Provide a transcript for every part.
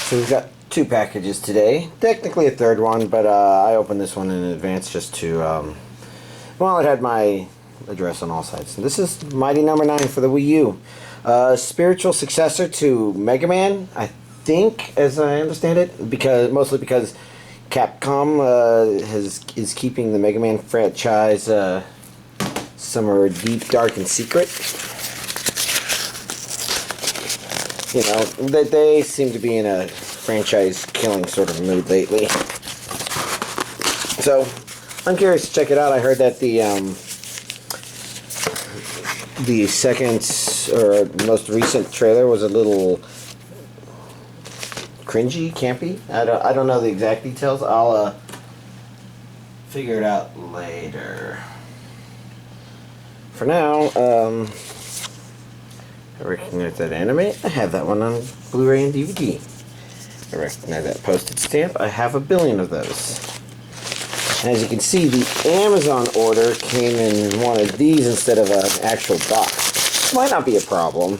So we've got two packages today. Technically a third one, but I opened this one in advance just to, well, it had my address on all sides. And this is Mighty Number 9 for the Wii U. Spiritual successor to Mega Man, I think, as I understand it, mostly because Capcom is keeping the Mega Man franchise somewhere deep, dark, and secret. You know, they seem to be in a franchise-killing sort of mood lately. So, I'm curious to check it out. I heard that the second or most recent trailer was a little cringy, campy. I don't know the exact details. I'll figure it out later. For now, I recognize that anime. I have that one on Blu-ray and DVD. I recognize that postage stamp. I have a billion of those. And as you can see, the Amazon order came in one of these instead of an actual box. Might not be a problem,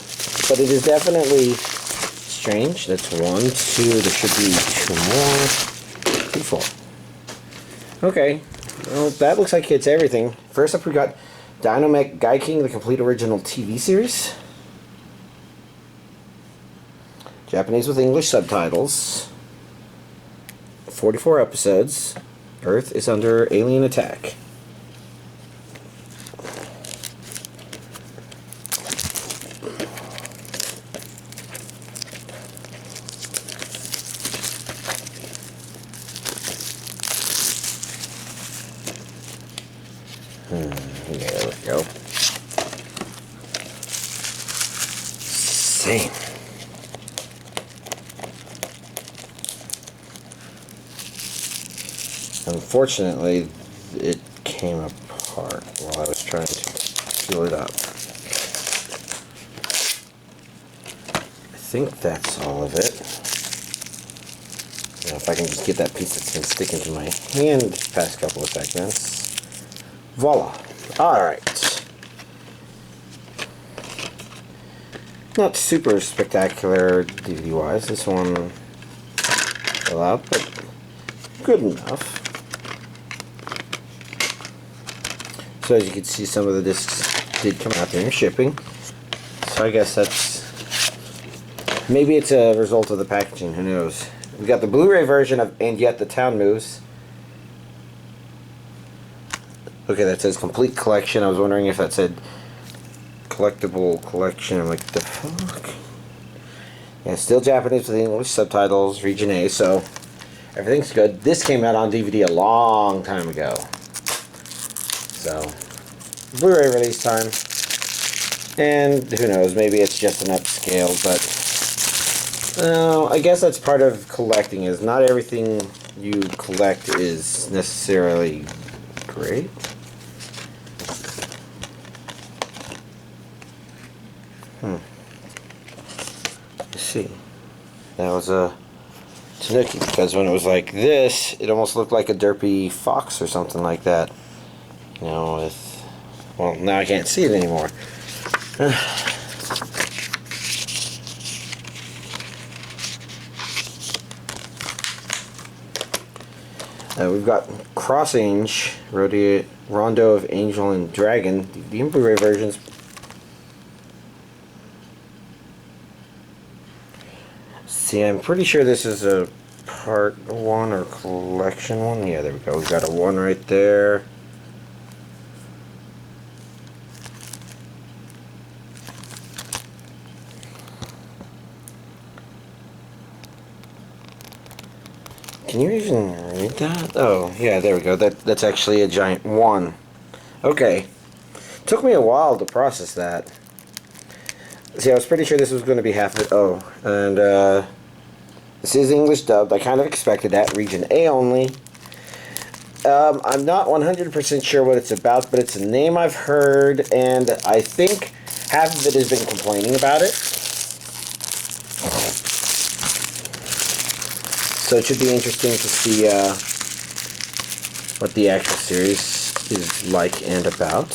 but it is definitely strange. That's 1, 2. There should be 2 more. 2, 4. Okay. Well, that looks like it's everything. First up, we got Dino Mech Gaiking, the complete original TV series. Japanese with English subtitles. 44 episodes. Earth is under alien attack. Yeah, there we go. Same. Unfortunately, it came apart while I was trying to peel it up. I think that's all of it. Now, if I can just get that piece that's been sticking to my hand the past couple of seconds. Voila. Alright. Not super spectacular DVD-wise. This one fell out, but good enough. So as you can see, some of the discs did come out during shipping. So I guess maybe it's a result of the packaging, who knows. We got the Blu-ray version of And Yet the Town Moves. Okay, that says complete collection. I was wondering if that said collectible collection. I'm like, the fuck? Yeah, still Japanese with English subtitles, region A, so everything's good. This came out on DVD a long time ago. So, Blu-ray release time. And who knows, maybe it's just an upscale, but I guess that's part of collecting, is not everything you collect is necessarily great. Let's see. That was a Tanuki, because when it was like this, it almost looked like a derpy fox or something like that. You know, with, well, now I can't see it anymore. We've got Cross Ange, Rondo of Angel and Dragon, DVD and Blu-ray versions. See, I'm pretty sure this is a part 1 or collection 1. Yeah, there we go. We've got a 1 right there. Can you even read that? Oh, yeah, there we go. That's actually a giant 1. Okay. Took me a while to process that. See, I was pretty sure this was going to be half of it. Oh, and this is English dubbed. I kind of expected that. Region A only. I'm not 100% sure what it's about, but it's a name I've heard, and I think half of it has been complaining about it. So it should be interesting to see what the actual series is like and about.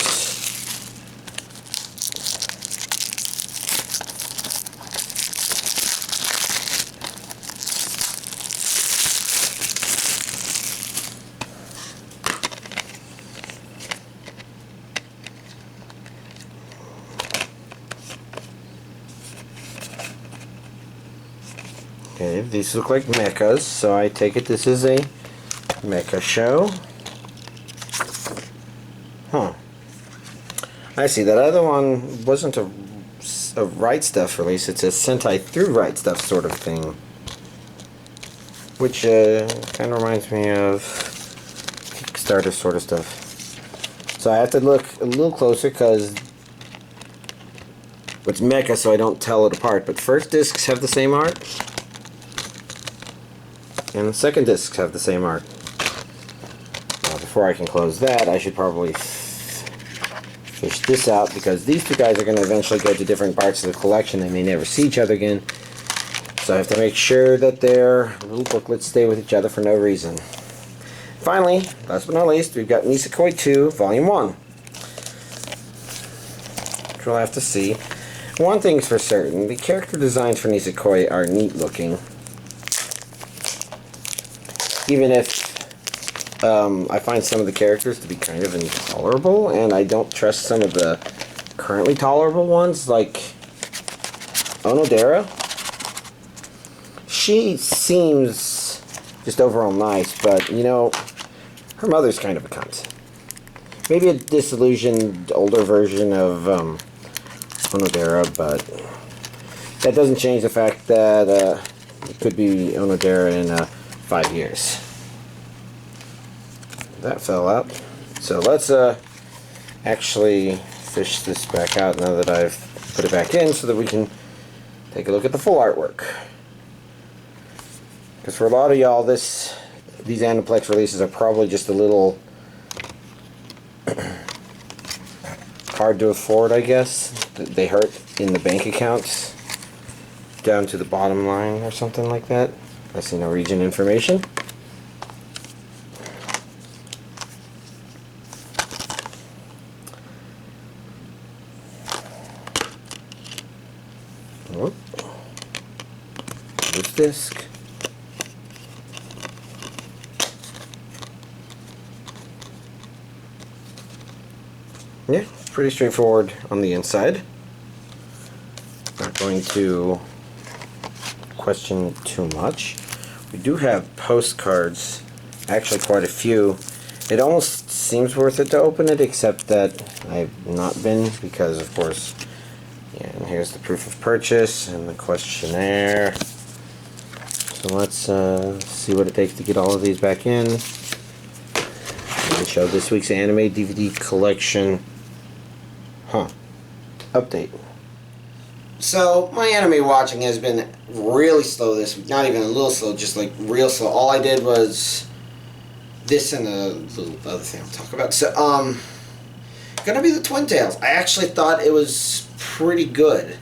Okay, these look like mechas, so I take it this is a mecha show. Huh. I see, that other one wasn't a Right Stuff release, it's a Sentai through Right Stuff sort of thing. Which kind of reminds me of Kickstarter sort of stuff. So I have to look a little closer because it's mecha, so I don't tell it apart. But first discs have the same art, and the second discs have the same art. Now, before I can close that, I should probably fish this out, because these two guys are going to eventually go to different parts of the collection. They may never see each other again. So I have to make sure that their little booklets stay with each other for no reason. Finally, last but not least, we've got Nisekoi 2, Volume 1. Which we'll have to see. One thing's for certain, the character designs for Nisekoi are neat looking. Even if I find some of the characters to be kind of intolerable, and I don't trust some of the currently tolerable ones, like Onodera. She seems just overall nice, but, you know, her mother's kind of a cunt. Maybe a disillusioned older version of Onodera, but that doesn't change the fact that it could be Onodera in 5 years. That fell out. So let's actually fish this back out now that I've put it back in, so that we can take a look at the full artwork. Because for a lot of y'all, these Aniplex releases are probably just a little hard to afford, I guess. They hurt in the bank accounts down to the bottom line or something like that. I see no region information. Whoop. This disc. Yeah, it's pretty straightforward on the inside. Not going to question too much. We do have postcards, actually quite a few. It almost seems worth it to open it, except that I've not been, because of course, yeah, and here's the proof of purchase and the questionnaire. So let's see what it takes to get all of these back in and show this week's anime DVD collection. Update. So my anime watching has been really slow this week. Not even a little slow, just like real slow. All I did was this and a little other thing I'll talk about. So gonna be the Twin Tails. I actually thought it was pretty good,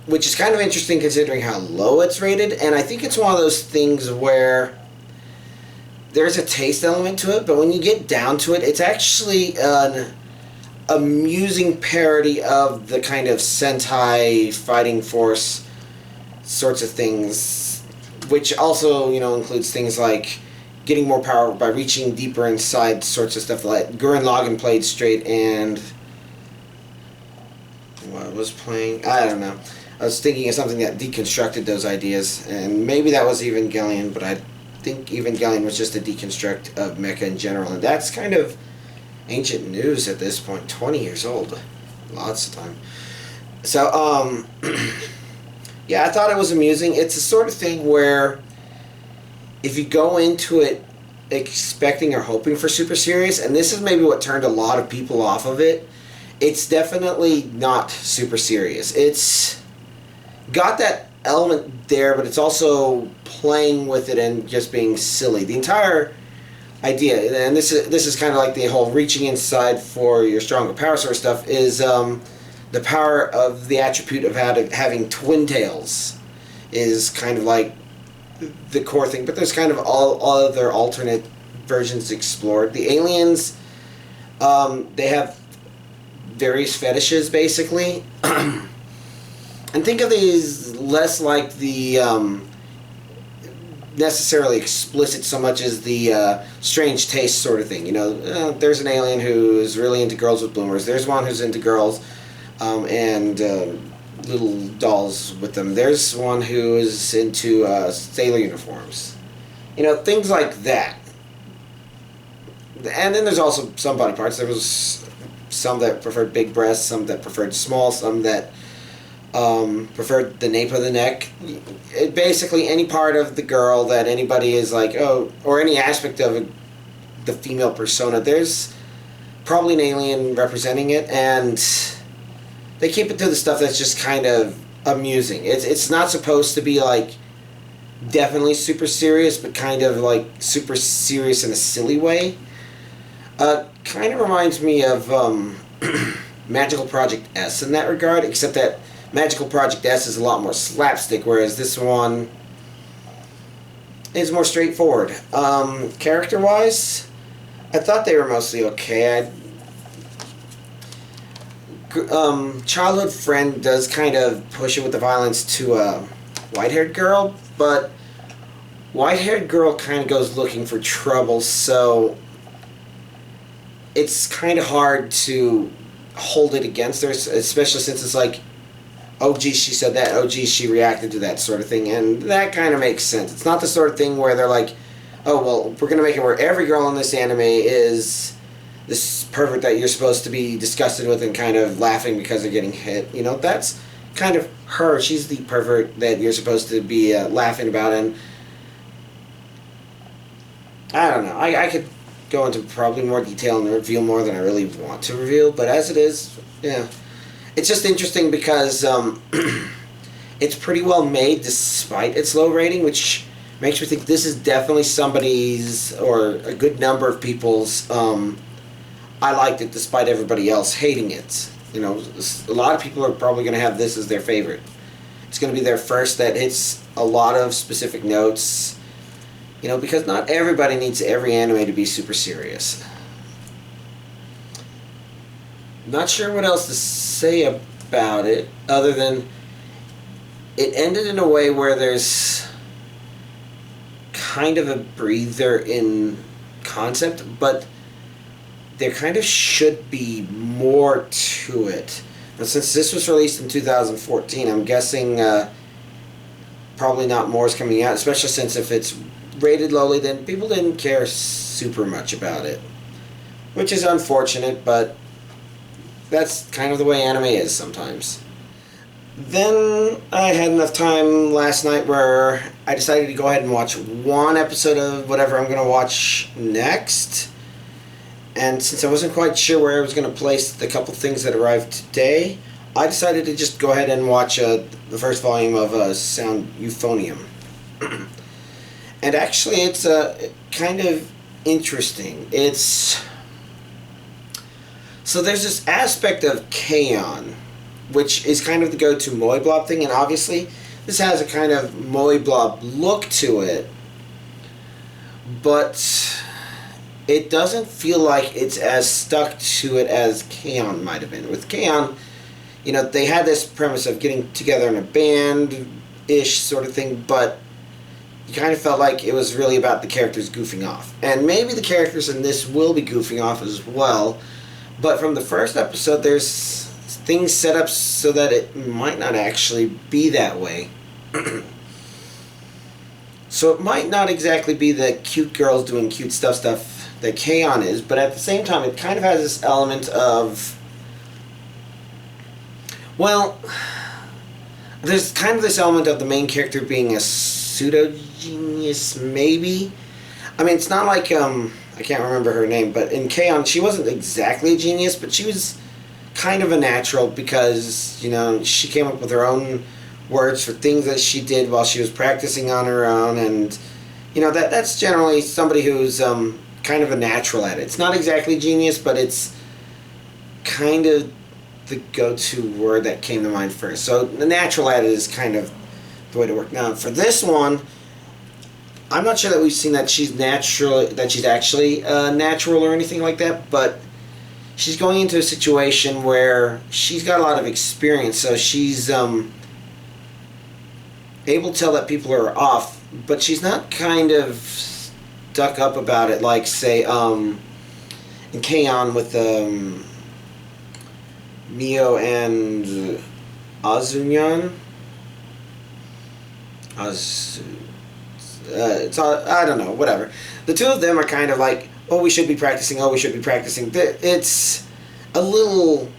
which is kind of interesting considering how low it's rated. And I think it's one of those things where there's a taste element to it, but when you get down to it, it's actually an amusing parody of the kind of Sentai fighting force sorts of things, which also, you know, includes things like getting more power by reaching deeper inside sorts of stuff like Gurren Lagann played straight, and what was playing, I don't know. I was thinking of something that deconstructed those ideas, and maybe that was Evangelion, but I think Evangelion was just a deconstruct of mecha in general, and that's kind of ancient news at this point. 20 years old, lots of time. So yeah, I thought it was amusing. It's the sort of thing where if you go into it expecting or hoping for super serious, and this is maybe what turned a lot of people off of it, it's definitely not super serious. It's got that element there, but it's also playing with it and just being silly. The entire idea, and this is kind of like the whole reaching inside for your stronger power sort of stuff, is the power of the attribute of having twin tails is kind of like the core thing, but there's kind of all other alternate versions explored. The aliens, they have various fetishes basically, and think of these less like the necessarily explicit so much as the strange taste sort of thing. You know, there's an alien who is really into girls with bloomers. There's one who's into girls, and little dolls with them. There's one who is into sailor uniforms. You know, things like that. And then there's also some body parts. There was some that preferred big breasts, some that preferred small, some that preferred the nape of the neck. Basically, any part of the girl that anybody is like, oh, or any aspect of the female persona, there's probably an alien representing it, and they keep it to the stuff that's just kind of amusing. It's not supposed to be like definitely super serious, but kind of like super serious in a silly way. Kind of reminds me of Magical Project S in that regard, except that Magical Project S is a lot more slapstick, whereas this one is more straightforward. Character-wise, I thought they were mostly okay. Childhood friend does kind of push it with the violence to a white-haired girl, but white-haired girl kind of goes looking for trouble, so it's kind of hard to hold it against her, especially since it's like, oh geez, she said that, oh geez, she reacted to that sort of thing, and that kind of makes sense. It's not the sort of thing where they're like, oh, well, we're going to make it where every girl in this anime is this pervert that you're supposed to be disgusted with and kind of laughing because they're getting hit. You know, that's kind of her. She's the pervert that you're supposed to be laughing about, and I don't know. I could go into probably more detail and reveal more than I really want to reveal, but as it is, yeah. It's just interesting because it's pretty well made despite its low rating, which makes me think this is definitely somebody's, or a good number of people's, I liked it despite everybody else hating it. You know, a lot of people are probably going to have this as their favorite. It's going to be their first that hits a lot of specific notes, you know, because not everybody needs every anime to be super serious. Not sure what else to say about it, other than it ended in a way where there's kind of a breather in concept, but there kind of should be more to it. But since this was released in 2014, I'm guessing probably not more is coming out, especially since if it's rated lowly, then people didn't care super much about it, which is unfortunate, but that's kind of the way anime is sometimes. Then I had enough time last night where I decided to go ahead and watch one episode of whatever I'm going to watch next. And since I wasn't quite sure where I was going to place the couple things that arrived today, I decided to just go ahead and watch the first volume of Sound Euphonium. And actually it's kind of interesting. So there's this aspect of K-On!, which is kind of the go-to Moe Blob thing, and obviously this has a kind of Moe Blob look to it, but it doesn't feel like it's as stuck to it as K-On! Might have been. With K-On!, you know, they had this premise of getting together in a band-ish sort of thing, but you kind of felt like it was really about the characters goofing off. And maybe the characters in this will be goofing off as well, but from the first episode, there's things set up so that it might not actually be that way. So it might not exactly be the cute girls doing cute stuff that K-On! Is, but at the same time, it kind of has this element of, well, there's kind of this element of the main character being a pseudo-genius, maybe? I mean, it's not like, I can't remember her name, but in K-On! She wasn't exactly a genius, but she was kind of a natural because, you know, she came up with her own words for things that she did while she was practicing on her own, and, you know, that's generally somebody who's kind of a natural at it. It's not exactly genius, but it's kind of the go-to word that came to mind first. So the natural at it is kind of the way to work. Now, for this one, I'm not sure that we've seen that she's actually natural or anything like that, but she's going into a situation where she's got a lot of experience, so she's able to tell that people are off, but she's not kind of stuck up about it like, say, in K-On! With Mio and Azunyan. It's I don't know, whatever. The two of them are kind of like, oh, we should be practicing. Oh, we should be practicing. It's a little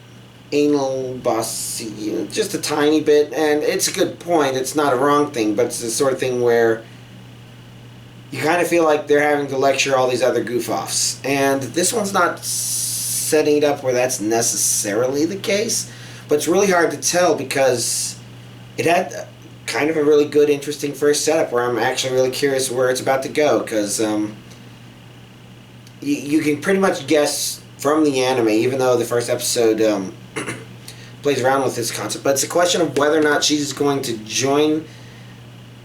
anal bossy, just a tiny bit, and it's a good point. It's not a wrong thing, but it's the sort of thing where you kind of feel like they're having to lecture all these other goof-offs. And this one's not setting it up where that's necessarily the case, but it's really hard to tell because it had kind of a really good, interesting first setup where I'm actually really curious where it's about to go, because you can pretty much guess from the anime, even though the first episode plays around with this concept, but it's a question of whether or not she's going to join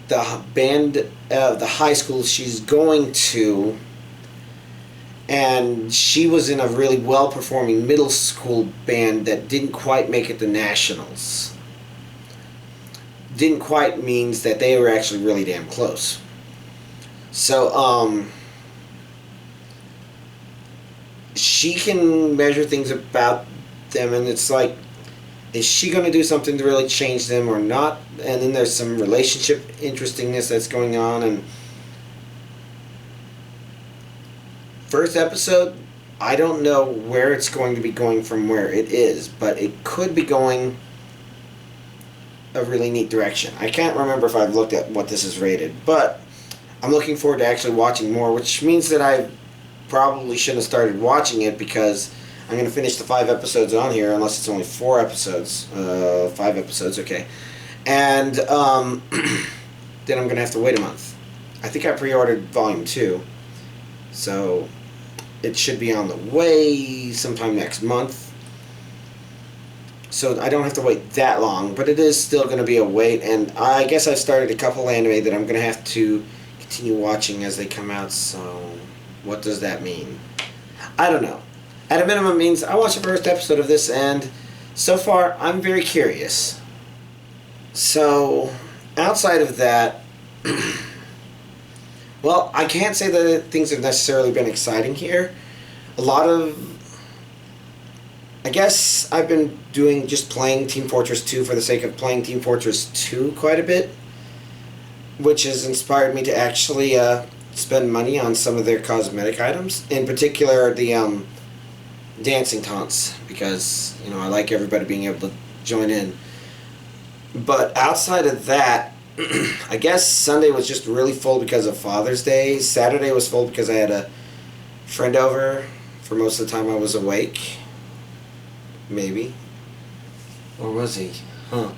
the band of the high school she's going to, and she was in a really well-performing middle school band that didn't quite make it to nationals. Didn't quite means that they were actually really damn close. So, she can measure things about them, and it's like, is she going to do something to really change them or not? And then there's some relationship interestingness that's going on. And first episode, I don't know where it's going to be going from where it is, but it could be going a really neat direction. I can't remember if I've looked at what this is rated, but I'm looking forward to actually watching more, which means that I probably shouldn't have started watching it, because I'm going to finish the 5 episodes on here, unless it's only 4 episodes. 5 episodes, okay. And then I'm going to have to wait a month. I think I pre-ordered Volume 2, so it should be on the way sometime next month. So I don't have to wait that long, but it is still going to be a wait, and I guess I've started a couple anime that I'm going to have to continue watching as they come out, so what does that mean? I don't know. At a minimum, it means I watched the first episode of this, and so far, I'm very curious. So, outside of that, well, I can't say that things have necessarily been exciting here. A lot of, I guess I've been just playing Team Fortress 2 for the sake of playing Team Fortress 2 quite a bit, which has inspired me to actually spend money on some of their cosmetic items. In particular, the dancing taunts, because I like everybody being able to join in. But outside of that, I guess Sunday was just really full because of Father's Day. Saturday was full because I had a friend over for most of the time I was awake. Maybe. Or was he? Huh.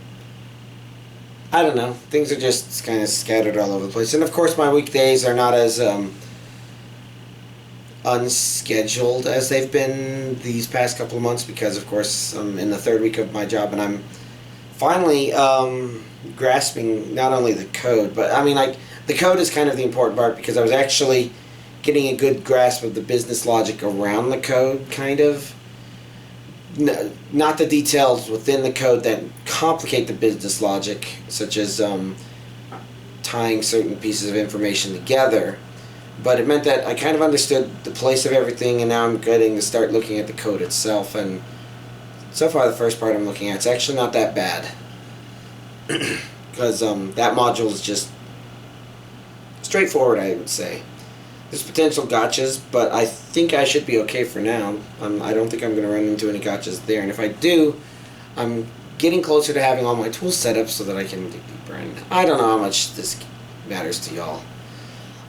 I don't know. Things are just kind of scattered all over the place. And of course my weekdays are not as unscheduled as they've been these past couple of months, because of course I'm in the 3rd week of my job, and I'm finally grasping not only the code, but I mean, like, the code is kind of the important part, because I was actually getting a good grasp of the business logic around the code, kind of. Not the details within the code that complicate the business logic, such as tying certain pieces of information together. But it meant that I kind of understood the place of everything, and now I'm getting to start looking at the code itself. And so far, the first part I'm looking at, it's actually not that bad. Because that module is just straightforward, I would say. There's potential gotchas, but I think I should be okay for now. I don't think I'm going to run into any gotchas there. And if I do, I'm getting closer to having all my tools set up so that I can dig deeper in. I don't know how much this matters to y'all.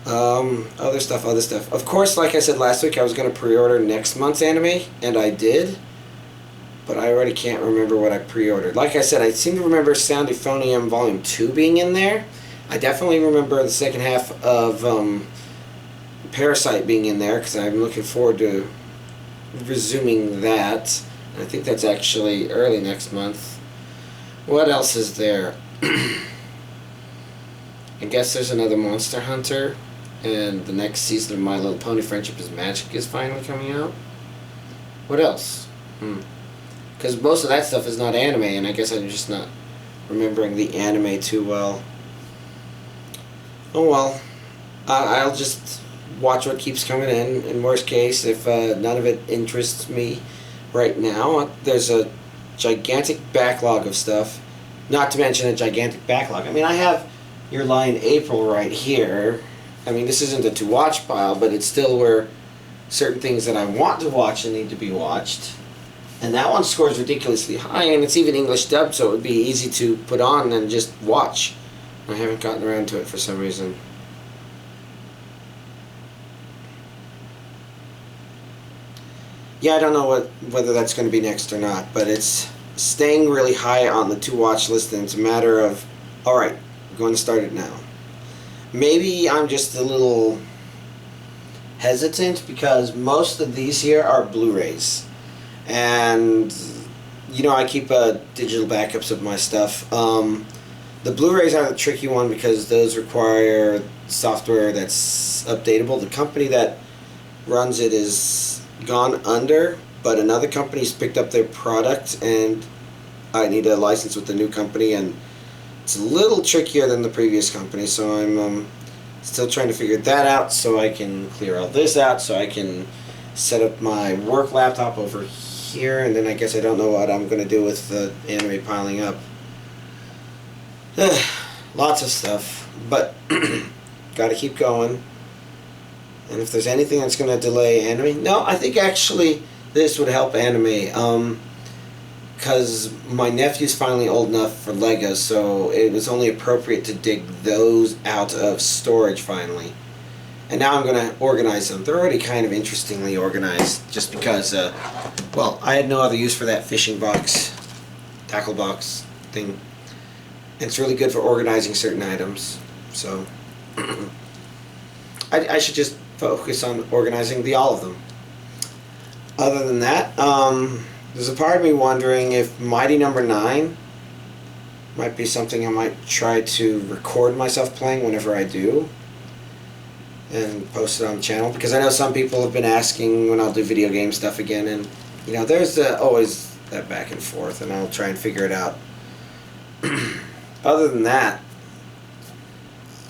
Other stuff. Of course, like I said last week, I was going to pre-order next month's anime, and I did. But I already can't remember what I pre-ordered. Like I said, I seem to remember Sound Euphonium Volume 2 being in there. I definitely remember the second half of Parasite being in there, because I'm looking forward to resuming that. I think that's actually early next month. What else is there? I guess there's another Monster Hunter, and the next season of My Little Pony Friendship is Magic is finally coming out. What else? Because most of that stuff is not anime, and I guess I'm just not remembering the anime too well. Oh well. I'll just watch what keeps coming in worst case, if none of it interests me right now. There's a gigantic backlog of stuff, Not to mention a gigantic backlog. I mean, I have Your Lie in April right here. I mean, this isn't a to-watch pile, but it's still where certain things that I want to watch and need to be watched. And that one scores ridiculously high, and it's even English dubbed, so it would be easy to put on and just watch. I haven't gotten around to it for some reason. Yeah, I don't know whether that's going to be next or not, but it's staying really high on the to-watch list, and it's a matter of, alright, I'm going to start it now. Maybe I'm just a little hesitant because most of these here are Blu-rays. And, you know, I keep digital backups of my stuff. The Blu-rays are the tricky one because those require software that's updatable. The company that runs it is gone under, but another company's picked up their product, and I need a license with the new company, and it's a little trickier than the previous company, so I'm still trying to figure that out so I can clear all this out, so I can set up my work laptop over here, and then I guess I don't know what I'm going to do with the anime piling up. Lots of stuff, but gotta keep going. And if there's anything that's going to delay anime, no, I think actually this would help anime, because my nephew's finally old enough for Legos, so it was only appropriate to dig those out of storage finally. And now I'm going to organize them. They're already kind of interestingly organized, just because, well, I had no other use for that fishing box, tackle box thing. And it's really good for organizing certain items, so I should just focus on organizing all of them. Other than that, there's a part of me wondering if Mighty Number 9 might be something I might try to record myself playing whenever I do and post it on the channel, because I know some people have been asking when I'll do video game stuff again, and you know, there's always that back and forth, and I'll try and figure it out. Other than that,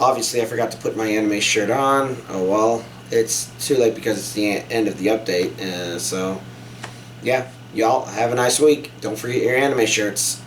obviously I forgot to put my anime shirt on. Oh well, it's too late because it's the end of the update, so yeah, y'all have a nice week. Don't forget your anime shirts.